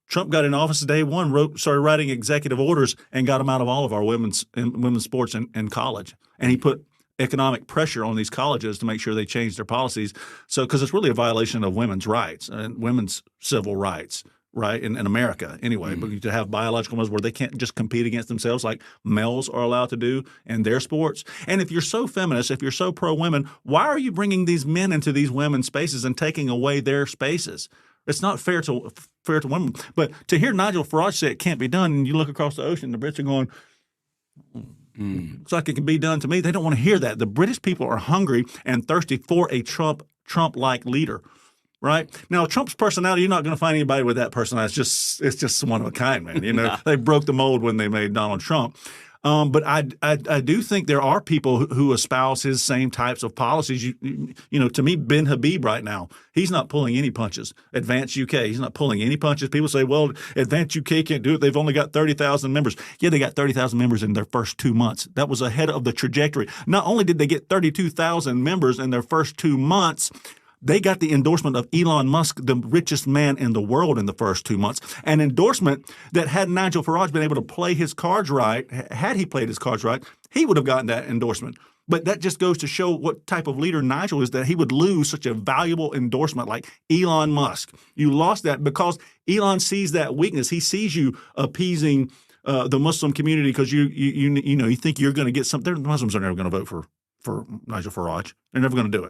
Trump got in office day one, started writing executive orders and got them out of all of our women's sports and college. And he put economic pressure on these colleges to make sure they change their policies. So, because it's really a violation of women's rights and women's civil rights, right, in America anyway, but to have biological males where they can't just compete against themselves like males are allowed to do in their sports. And if you're so feminist, if you're so pro-women, why are you bringing these men into these women's spaces and taking away their spaces? It's not fair to women. But to hear Nigel Farage say it can't be done, and you look across the ocean, the Brits are going, it's like it can be done to me. They don't want to hear that. The British people are hungry and thirsty for a Trump-like leader, right? Now, Trump's personality, you're not going to find anybody with that personality. It's just one of a kind, man. You know, they broke the mold when they made Donald Trump. But I do think there are people who espouse his same types of policies. You know, to me, Ben Habib right now, he's not pulling any punches. Advance UK, he's not pulling any punches. People say, well, Advance UK can't do it. They've only got 30,000 members. Yeah, they got 30,000 members in their first 2 months. That was ahead of the trajectory. Not only did they get 32,000 members in their first 2 months, they got the endorsement of Elon Musk, the richest man in the world, in the first 2 months. An endorsement that had Nigel Farage been able to play his cards right, had he played his cards right, he would have gotten that endorsement. But that just goes to show what type of leader Nigel is, that he would lose such a valuable endorsement like Elon Musk. You lost that because Elon sees that weakness. He sees you appeasing the Muslim community because you think you're going to get something. The Muslims are never going to vote for Nigel Farage. They're never going to do it.